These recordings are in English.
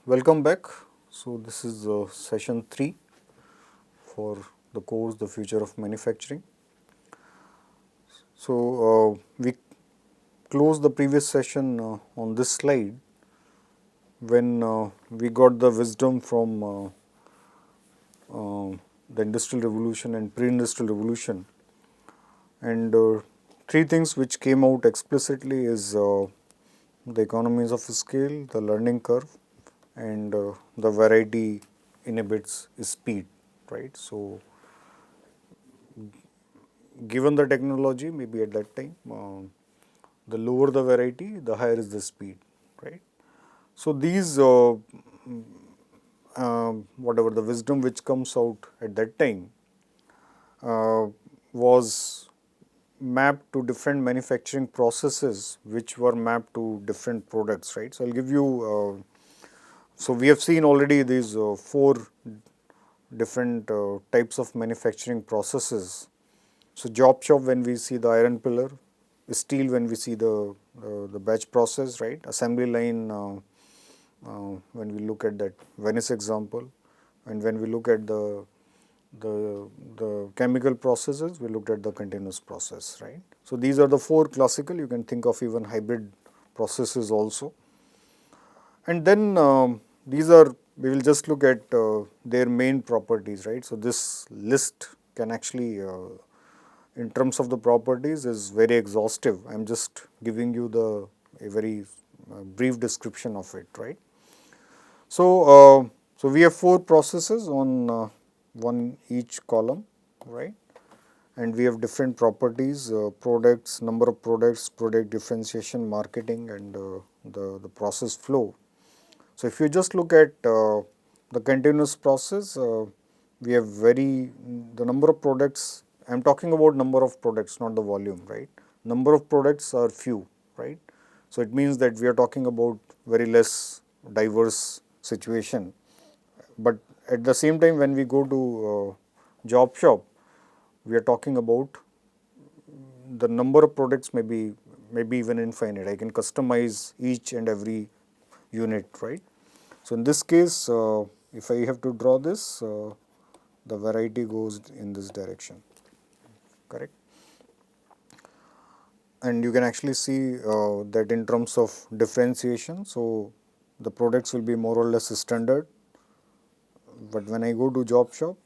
Welcome back. So this is session 3 for the course The Future of Manufacturing. So we closed the previous session on this slide when we got the wisdom from the Industrial Revolution and Pre-Industrial Revolution, and three things which came out explicitly is the economies of scale, the learning curve, and the variety inhibits speed, right? So given the technology, maybe at that time, the lower the variety, the higher is the speed, right? So these, whatever the wisdom which comes out at that time, was mapped to different manufacturing processes which were mapped to different products, right? So I'll give you, so we have seen already these 4 different types of manufacturing processes. So job shop when we see the iron pillar, steel when we see the batch process, right? Assembly line when we look at that Venice example, and when we look at the chemical processes, we looked at the continuous process, right? So these are the 4 classical. You can think of even hybrid processes also. And then these are, we will just look at their main properties, right? So this list can actually, in terms of the properties, is very exhaustive. I am just giving you a very brief description of it, right? So, so we have 4 processes on one each column, right? And we have different properties, products, number of products, product differentiation, marketing, and the process flow. So if you just look at the continuous process, we have the number of products, I am talking about number of products, not the volume, right? Number of products are few, right? So it means that we are talking about very less diverse situation. But at the same time, when we go to job shop, we are talking about the number of products maybe even infinite. I can customize each and every unit, right? So in this case, if I have to draw this, the variety goes in this direction, correct? And you can actually see that in terms of differentiation, so the products will be more or less standard, but when I go to job shop,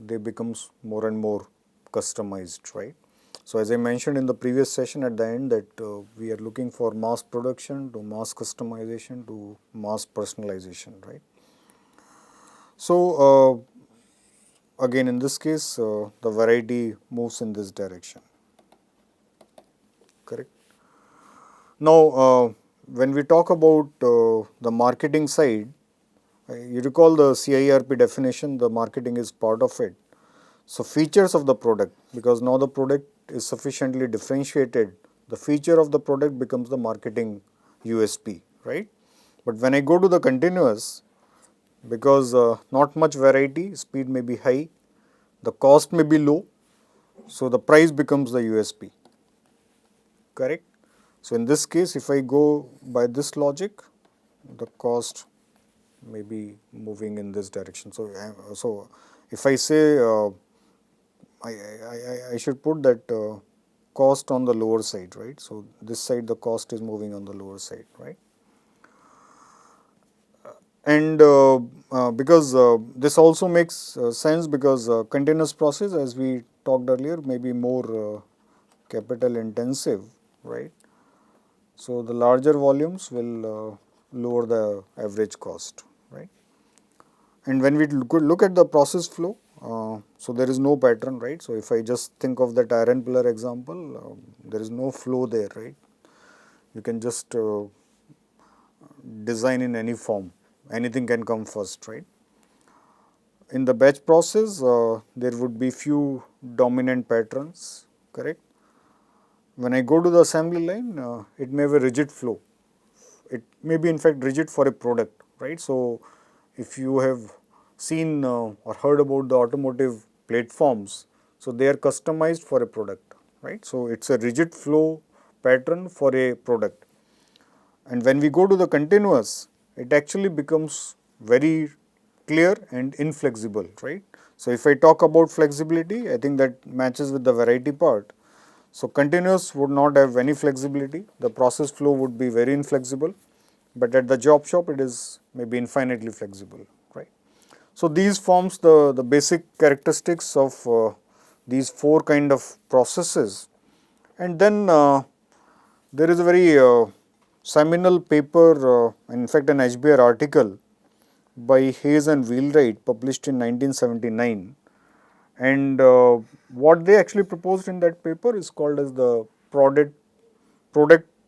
they becomes more and more customized, right? So as I mentioned in the previous session at the end that we are looking for mass production to mass customization to mass personalization, right? So again in this case, the variety moves in this direction, correct? Now when we talk about the marketing side, you recall the CIRP definition, the marketing is part of it. So features of the product, because now the product is sufficiently differentiated, the feature of the product becomes the marketing USP, right? But when I go to the continuous, because not much variety, speed may be high, the cost may be low, so the price becomes the USP, correct? So in this case, if I go by this logic, the cost may be moving in this direction. So, so if I say I should put that cost on the lower side, right? So this side the cost is moving on the lower side, right? And because this also makes sense because continuous process, as we talked earlier, may be more capital intensive, right? So the larger volumes will lower the average cost, right? And when we look at the process flow, so there is no pattern, right? So if I just think of that iron pillar example, there is no flow there, right? You can just design in any form, anything can come first, right? In the batch process, there would be few dominant patterns, correct? When I go to the assembly line, it may have a rigid flow. It may be in fact rigid for a product, right? So if you have seen or heard about the automotive platforms, so they are customized for a product, right? So it's a rigid flow pattern for a product. And when we go to the continuous, it actually becomes very clear and inflexible, right. So, if I talk about flexibility, I think that matches with the variety part. So, continuous would not have any flexibility, the process flow would be very inflexible, but at the job shop it is maybe infinitely flexible, right. So, these forms the basic characteristics of these four kind of processes. And then there is a very seminal paper, in fact an HBR article by Hayes and Wheelwright published in 1979, and what they actually proposed in that paper is called as the product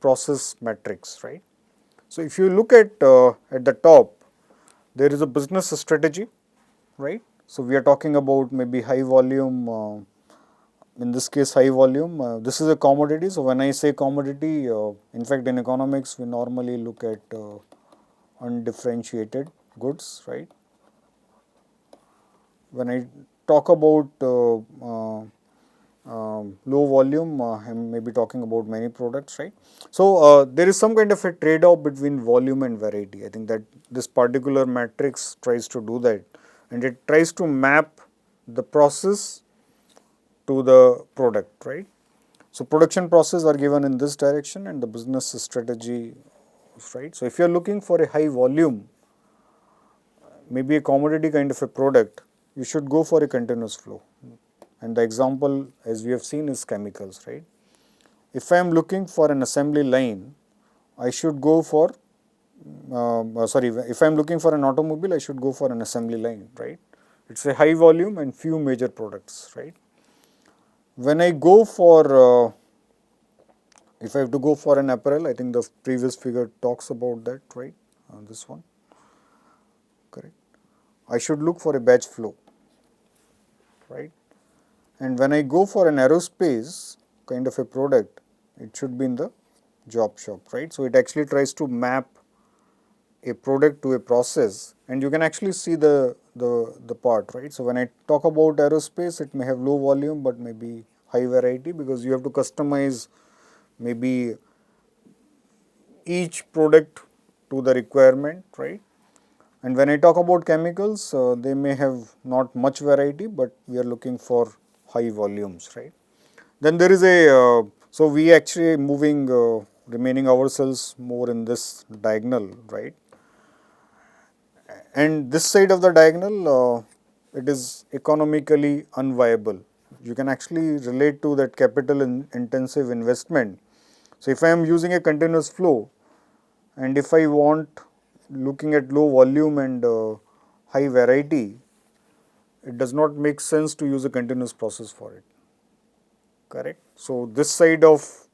process matrix, right. So, if you look at the top, there is a business strategy, right. So, we are talking about maybe high volume, in this case high volume, this is a commodity. So, when I say commodity, in fact in economics we normally look at undifferentiated goods, right. When I talk about low volume, I am maybe talking about many products, right. So, there is some kind of a trade off between volume and variety. I think that this particular matrix tries to do that, and it tries to map the process to the product, right. So, production process are given in this direction and the business strategy, right. So, if you are looking for a high volume, maybe a commodity kind of a product, you should go for a continuous flow, and the example as we have seen is chemicals, right. If I am looking for an assembly line, I should go for if I am looking for an automobile, I should go for an assembly line, right. It is a high volume and few major products, right. When I go for if I have to go for an apparel, I think the previous figure talks about that, right, this one, correct. I should look for a batch flow, right. And when I go for an aerospace kind of a product, it should be in the job shop, right. So, it actually tries to map a product to a process, and you can actually see the part, right. So, when I talk about aerospace, it may have low volume, but maybe high variety, because you have to customize maybe each product to the requirement, right. And when I talk about chemicals, they may have not much variety, but we are looking for high volumes, right. Then there is a, so we actually moving, remaining ourselves more in this diagonal, right. And this side of the diagonal, it is economically unviable. You can actually relate to that capital intensive investment. So, if I am using a continuous flow, and if I want looking at low volume and high variety, it does not make sense to use a continuous process for it, correct. So, this side of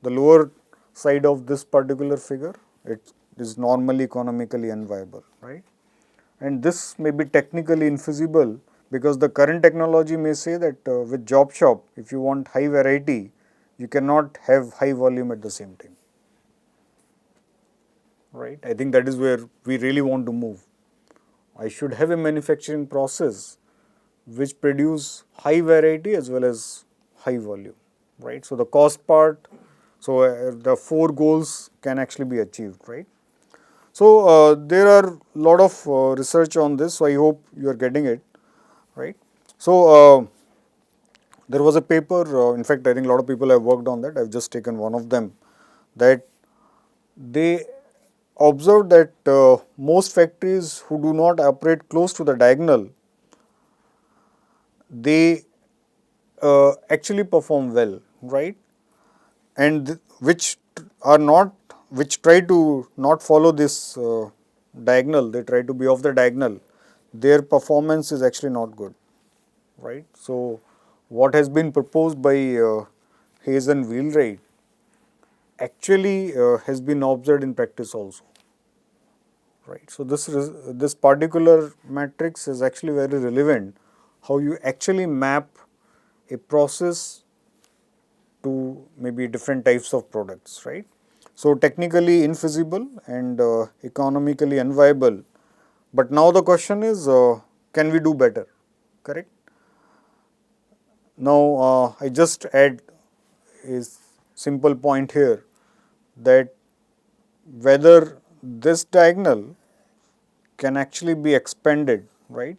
the lower side of this particular figure, it is normally economically unviable, right. And this may be technically infeasible, because the current technology may say that with job shop, if you want high variety, you cannot have high volume at the same time, right. I think that is where we really want to move. I should have a manufacturing process which produce high variety as well as high volume, right. So, the cost part, so the four goals can actually be achieved, right. So, there are lot of research on this, so I hope you are getting it, right. So, there was a paper, in fact I think a lot of people have worked on that, I have just taken one of them, that they observed that most factories who do not operate close to the diagonal, they actually perform well, right, and which are not, which try to not follow this diagonal, they try to be off the diagonal, their performance is actually not good, right. So, what has been proposed by Hayes and Wheelwright actually has been observed in practice also, right. So, this particular matrix is actually very relevant, how you actually map a process to maybe different types of products, right. So, technically infeasible and economically unviable, but now the question is can we do better, correct. Now, I just add a simple point here, that whether this diagonal can actually be expanded, right?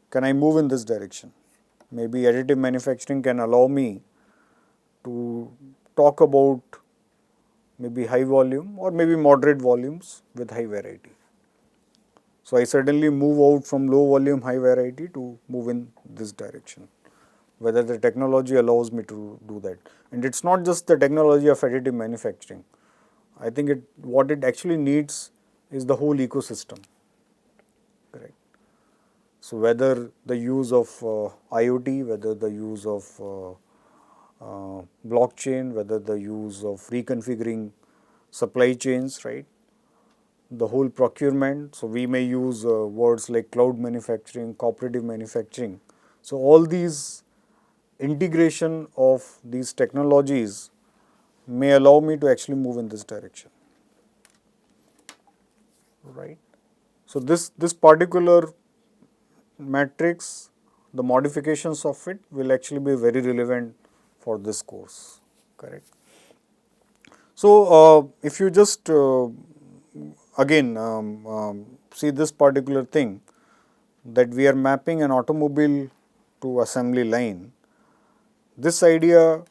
Can I move in this direction? Maybe additive manufacturing can allow me to talk about maybe high volume or maybe moderate volumes with high variety. So, I suddenly move out from low volume high variety to move in this direction, whether the technology allows me to do that. And it is not just the technology of additive manufacturing. I think what it actually needs is the whole ecosystem, correct. So, whether the use of IoT, whether the use of blockchain, whether the use of reconfiguring supply chains, right, the whole procurement. So, we may use words like cloud manufacturing, cooperative manufacturing. So, all these integration of these technologies may allow me to actually move in this direction, right. So, this particular matrix, the modifications of it will actually be very relevant for this course, correct. So, if you just again see this particular thing, that we are mapping an automobile to assembly line, this idea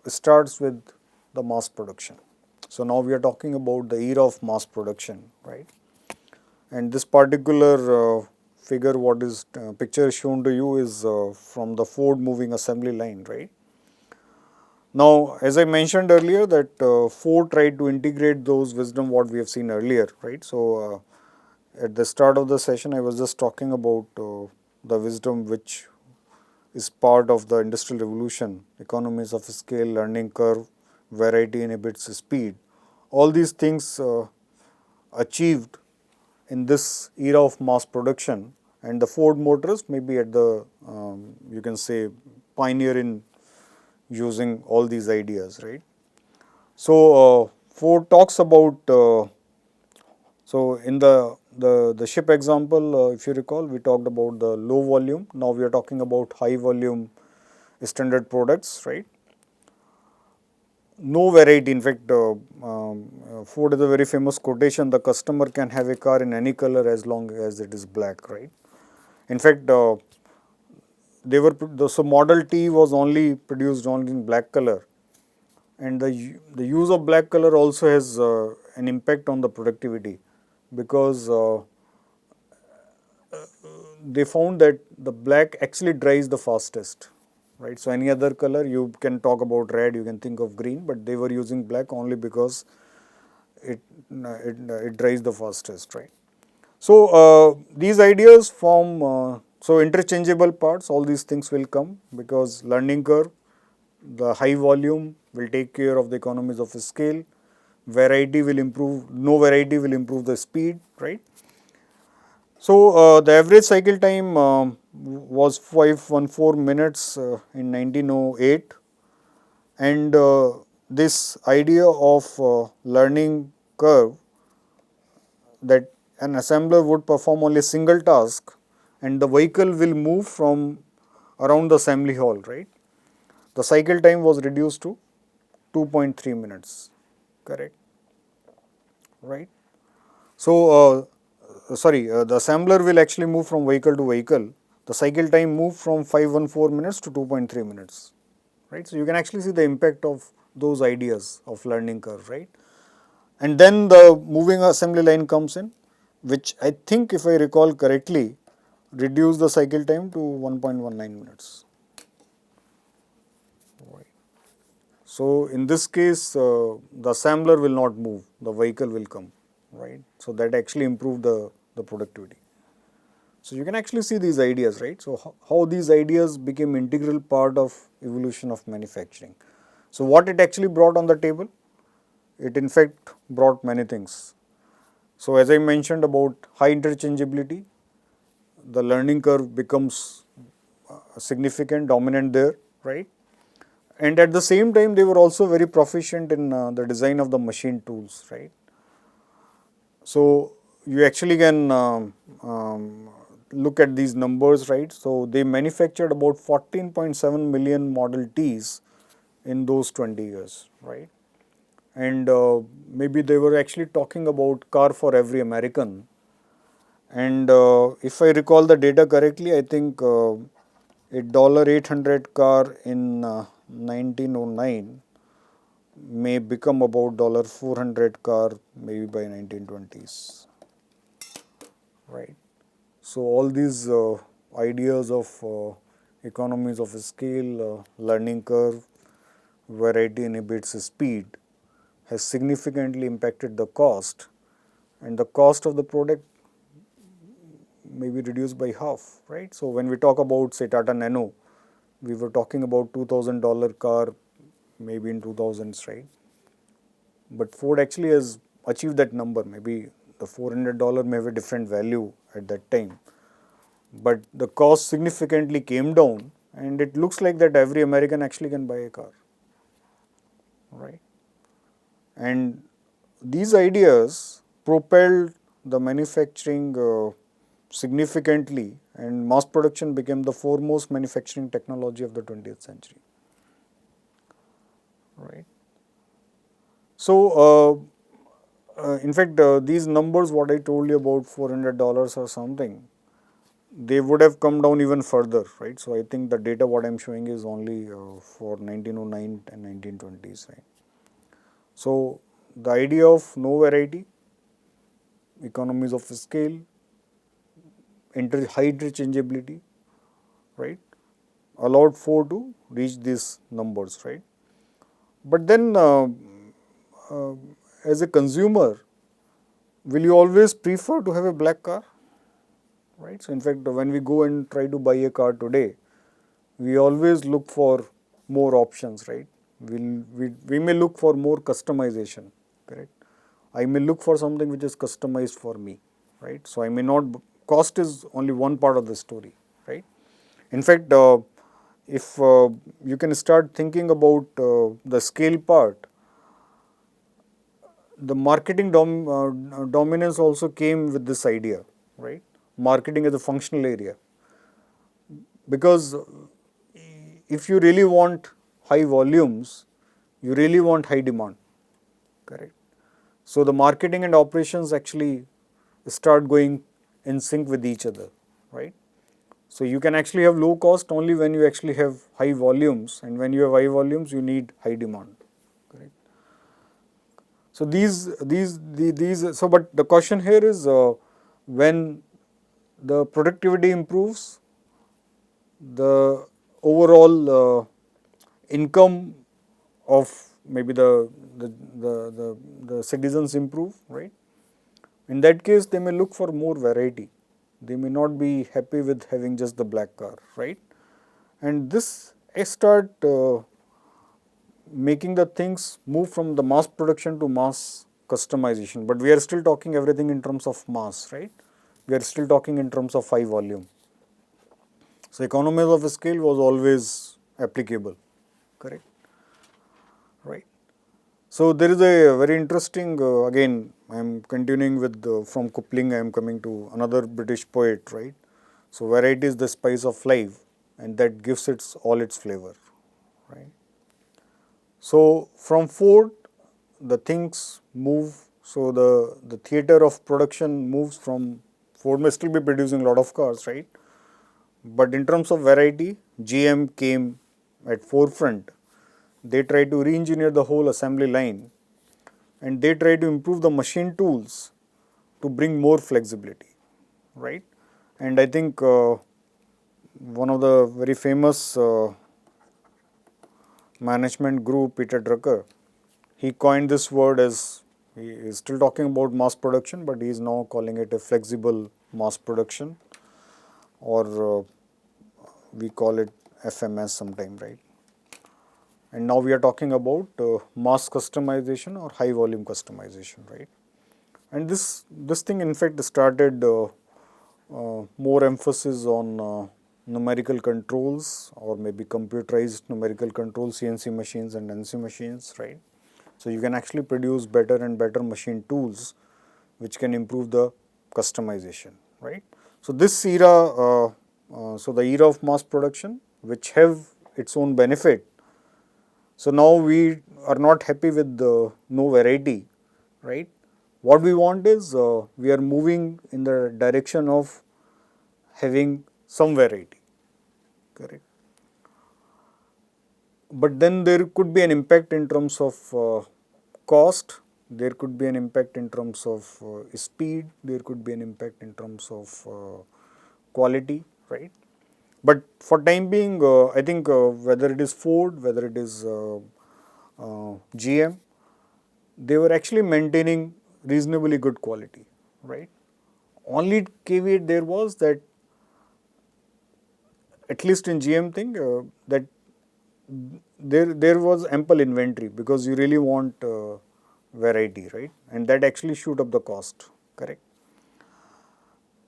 starts with the mass production. So, now we are talking about the era of mass production, right. And this particular figure, what is picture shown to you is from the Ford moving assembly line, right. Now, as I mentioned earlier that Ford tried to integrate those wisdom what we have seen earlier, right. So, at the start of the session I was just talking about the wisdom which is part of the industrial revolution, economies of scale, learning curve, variety inhibits speed. All these things achieved in this era of mass production, and the Ford Motors may be at the you can say pioneer in using all these ideas, right. So, Ford talks about so in the ship example, if you recall, we talked about the low volume. Now we are talking about high volume standard products, right. No variety. In fact, Ford has a very famous quotation: "The customer can have a car in any color as long as it is black." Right. In fact, they were so Model T was only produced only in black color, and the use of black color also has an impact on the productivity, because they found that the black actually dries the fastest, right. So, any other color, you can talk about red, you can think of green, but they were using black only because it dries the fastest, right. So, these ideas form so interchangeable parts, all these things will come because learning curve, the high volume will take care of the economies of scale, variety will improve, no variety will improve the speed, right. So, the average cycle time was 514 minutes in 1908, and this idea of learning curve, that an assembler would perform only a single task and the vehicle will move from around the assembly hall, right. The cycle time was reduced to 2.3 minutes, correct, right. So, the assembler will actually move from vehicle to vehicle. The cycle time moved from 514 minutes to 2.3 minutes, right. So, you can actually see the impact of those ideas of learning curve, right. And then the moving assembly line comes in, which I think, if I recall correctly, reduce the cycle time to 1.19 minutes. Right. So, in this case, the assembler will not move, the vehicle will come, right. So, that actually improved the productivity. So, you can actually see these ideas, right. So, how these ideas became integral part of evolution of manufacturing. So, what it actually brought on the table? It in fact brought many things. So, as I mentioned about high interchangeability, the learning curve becomes significant, dominant there, right. And at the same time, they were also very proficient in the design of the machine tools, right. So, you actually can look at these numbers, right. So, they manufactured about 14.7 million Model Ts in those 20 years, right. and maybe they were actually talking about car for every American. And if I recall the data correctly, I think a $800 car in 1909 may become about $400 car maybe by 1920s, right? So all these ideas of economies of scale, learning curve, variety inhibits speed, has significantly impacted the cost, and the cost of the product may be reduced by half, right? So when we talk about, say, Tata Nano, we were talking about $2,000 car maybe in 2000s, right? But Ford actually has achieved that number. Maybe the $400 may have a different value at that time, but the cost significantly came down, and it looks like that every American actually can buy a car, right? And these ideas propelled the manufacturing significantly, and mass production became the foremost manufacturing technology of the 20th century, right? So, in fact, these numbers, what I told you about $400 or something, they would have come down even further, right? So, I think the data what I am showing is only for 1909 and 1920s, right? So, the idea of no variety, economies of scale, high interchangeability, right, allowed Ford to reach these numbers, right? But then, uh, as a consumer, will you always prefer to have a black car, right? So, in fact, when we go and try to buy a car today, we always look for more options, right? We may look for more customization, correct? I may look for something which is customized for me, right? So, I may not, cost is only one part of the story, right? In fact, if you can start thinking about the scale part, the marketing dominance also came with this idea, right? Marketing as a functional area, because if you really want high volumes, you really want high demand, correct? So the marketing and operations actually start going in sync with each other, right? So you can actually have low cost only when you actually have high volumes, and when you have high volumes, you need high demand, correct? So but the question here is when the productivity improves, the overall income of maybe the citizens improve, right? In that case, they may look for more variety. They may not be happy with having just the black car, right? And this start making the things move from the mass production to mass customization. But we are still talking everything in terms of mass, right? We are still talking in terms of high volume. So economies of scale was always applicable, correct? Right. So there is a very interesting, again, I am continuing with from Kipling, I am coming to another British poet, right? So variety is the spice of life, and that gives all its flavor, right? So from Ford, the things move. So the theater of production moves from, Ford may still be producing a lot of cars, right? But in terms of variety, GM came at forefront. They tried to re-engineer the whole assembly line, and they try to improve the machine tools to bring more flexibility, right? And I think one of the very famous management group, Peter Drucker, he coined this word as, he is still talking about mass production, but he is now calling it a flexible mass production, or we call it FMS sometime, right? And now we are talking about mass customization or high volume customization, right? And this thing in fact started more emphasis on numerical controls, or maybe computerized numerical controls, CNC machines and NC machines, right? So you can actually produce better and better machine tools which can improve the customization, right? So this era, so the era of mass production, which have its own benefit, So now we are not happy with no variety, right? What we want is we are moving in the direction of having some variety, correct? But then there could be an impact in terms of cost, there could be an impact in terms of speed, there could be an impact in terms of quality, right? But for time being, I think whether it is Ford, whether it is GM, they were actually maintaining reasonably good quality, right? Only caveat there was that, at least in GM thing, that there was ample inventory because you really want variety, right? And that actually shoot up the cost, correct?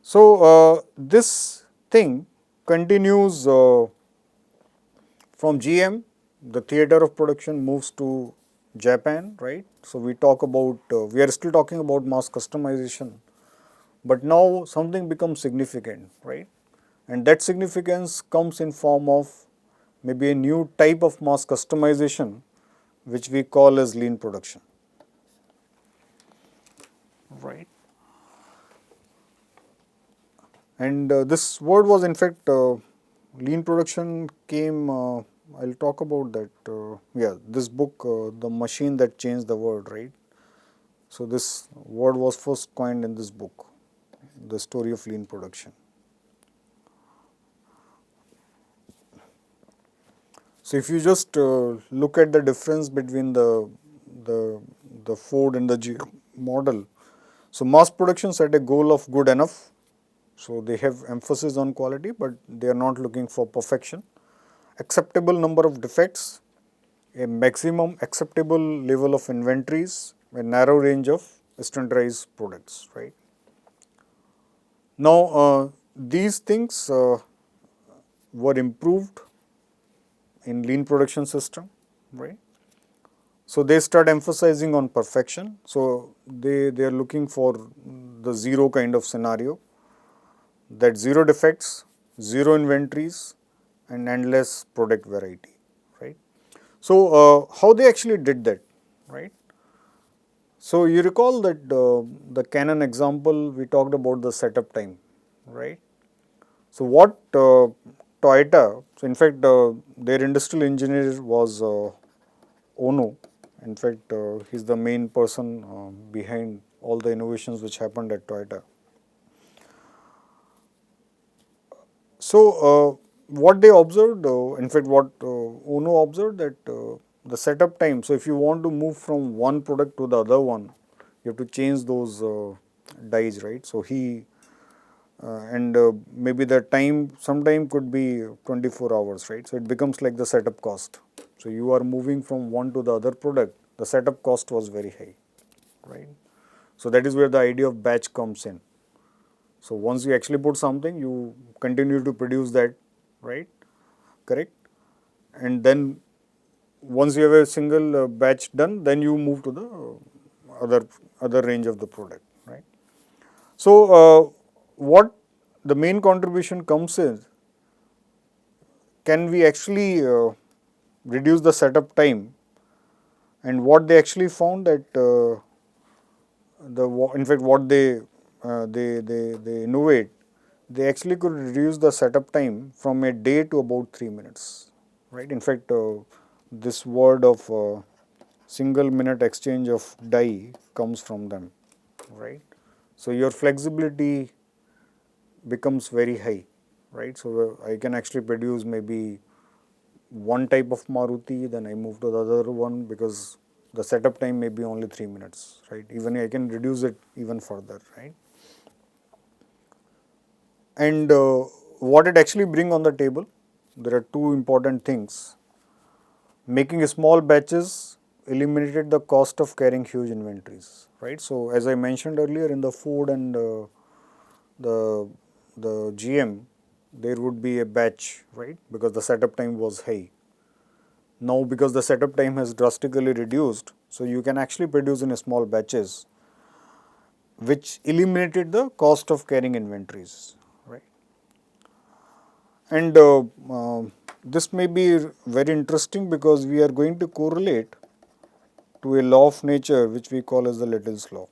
So this thing continues from GM. The theater of production moves to Japan, right? So we talk about we are still talking about mass customization, but now something becomes significant, right? And that significance comes in form of maybe a new type of mass customization, which we call as lean production, right? And this word was in fact lean production came. I'll talk about that. Yeah, this book, The Machine That Changed the World, right? So this word was first coined in this book, The Story of Lean Production. So if you just look at the difference between the the Ford and the G model, so mass production set a goal of good enough. So they have emphasis on quality, but they are not looking for perfection. Acceptable number of defects, a maximum acceptable level of inventories, a narrow range of standardized products, right? Now these things were improved in lean production system, right? So they start emphasizing on perfection. So they are looking for the zero kind of scenario, that zero defects, zero inventories, and endless product variety, right? So how they actually did that, right? So you recall that the Canon example, we talked about the setup time, right? So what Toyota, so in fact their industrial engineer was Ono. In fact, he's the main person behind all the innovations which happened at Toyota. So what they observed, in fact, what Ono observed, that the setup time. So if you want to move from one product to the other one, you have to change those dies, right? So he and maybe the time sometime could be 24 hours, right? So it becomes like the setup cost. So you are moving from one to the other product, the setup cost was very high, right? So that is where the idea of batch comes in. So once you actually put something, you continue to produce that, right? Correct? And then once you have a single batch done, then you move to the other range of the product, right? So what the main contribution comes in, can we actually reduce the setup time? And what they actually found that in fact what they innovate, they actually could reduce the setup time from a day to about 3 minutes, right? In fact, this word of single minute exchange of die comes from them, right? So your flexibility becomes very high, right? So I can actually produce maybe one type of Maruti, then I move to the other one because the setup time may be only 3 minutes, right? Even I can reduce it even further, right? And what it actually bring on the table, there are two important things. Making small batches eliminated the cost of carrying huge inventories, right? So as I mentioned earlier, in the Ford and the GM, there would be a batch, right? Because the setup time was high. Now because the setup time has drastically reduced, so you can actually produce in small batches, which eliminated the cost of carrying inventories, right? And this may be very interesting because we are going to correlate to a law of nature which we call as the Little's law,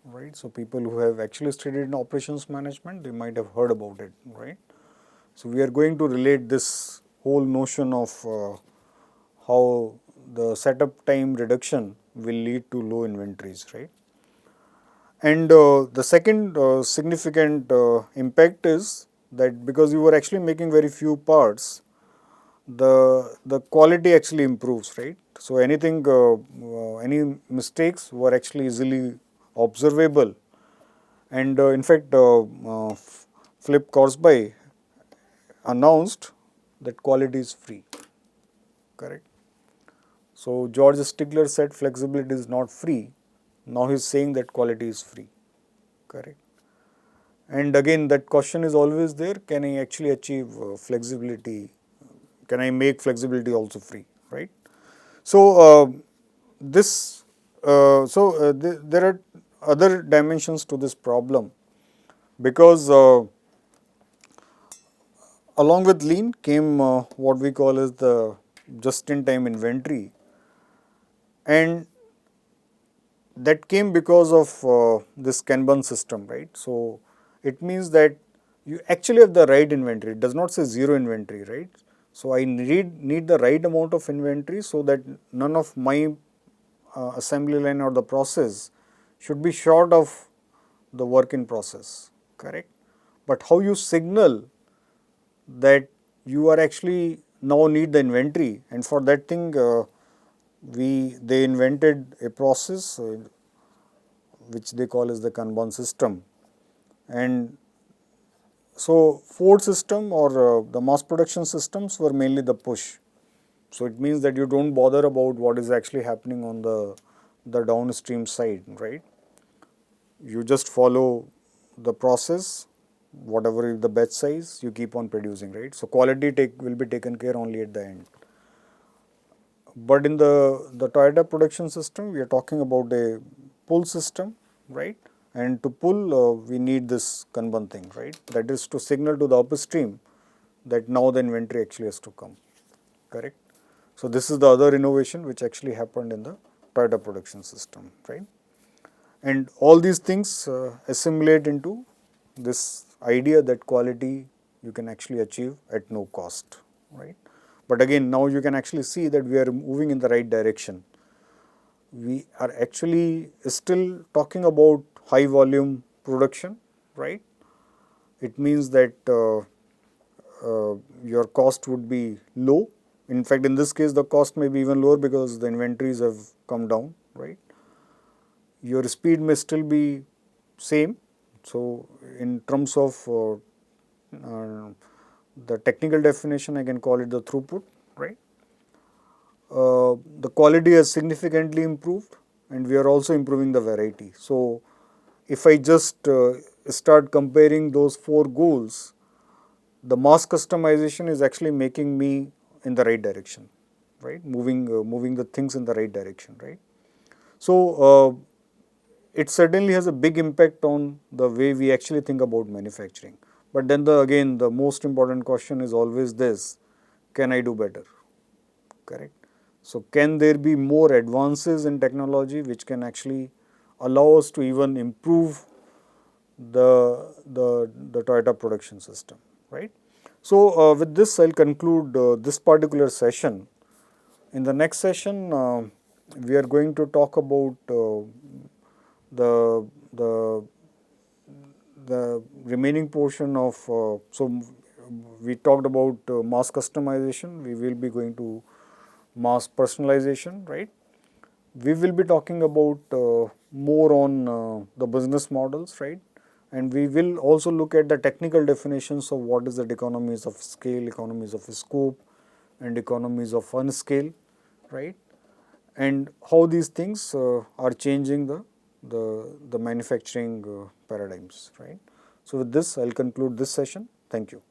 right. So, people who have actually studied in operations management, they might have heard about it, right. So, we are going to relate this whole notion of how the setup time reduction will lead to low inventories, right. And the second significant impact is that because you were actually making very few parts, the quality actually improves, right. So, any mistakes were actually easily observable, and in fact Philip Korsby announced that quality is free, correct. So, George Stigler said flexibility is not free, now he is saying that quality is free, correct. And again that question is always there, can I actually achieve flexibility, can I make flexibility also free, right. So, there are other dimensions to this problem, because along with lean came what we call as the just in time inventory, and that came because of this Kanban system, right. So, it means that you actually have the right inventory, it does not say zero inventory, right. So, I need the right amount of inventory so that none of my assembly line or the process should be short of the work in process, correct. But how you signal that you are actually now need the inventory, and for that thing they invented a process which they call as the Kanban system. And so, Ford system or the mass production systems were mainly the push. So, it means that you do not bother about what is actually happening on the downstream side, right. You just follow the process, whatever is the batch size, you keep on producing, right. So, quality will be taken care only at the end. But in the Toyota production system, we are talking about a pull system, right. And to pull, we need this Kanban thing, right. That is to signal to the upstream that now the inventory actually has to come, correct. So, this is the other innovation which actually happened in the Toyota production system, right. And all these things assimilate into this idea that quality you can actually achieve at no cost, right. But again, now you can actually see that we are moving in the right direction. We are actually still talking about high volume production, right. It means that your cost would be low. In fact, in this case, the cost may be even lower because the inventories have come down, right. Your speed may still be same. So, in terms of the technical definition, I can call it the throughput, right. The quality has significantly improved, and we are also improving the variety. So, if I just start comparing those four goals, the mass customization is actually making me in the right direction, right, moving the things in the right direction, right. So, it certainly has a big impact on the way we actually think about manufacturing. But then again the most important question is always this, can I do better, correct. So, can there be more advances in technology which can actually allow us to even improve the Toyota production system, right. So, with this I will conclude this particular session. In the next session, we are going to talk about the the the remaining portion of we talked about mass customization, we will be going to mass personalization, right. We will be talking about more on the business models, right, and we will also look at the technical definitions of what is the economies of scale, economies of scope, and economies of unscale, right, and how these things are changing the manufacturing paradigms, right. So, with this I will conclude this session. Thank you.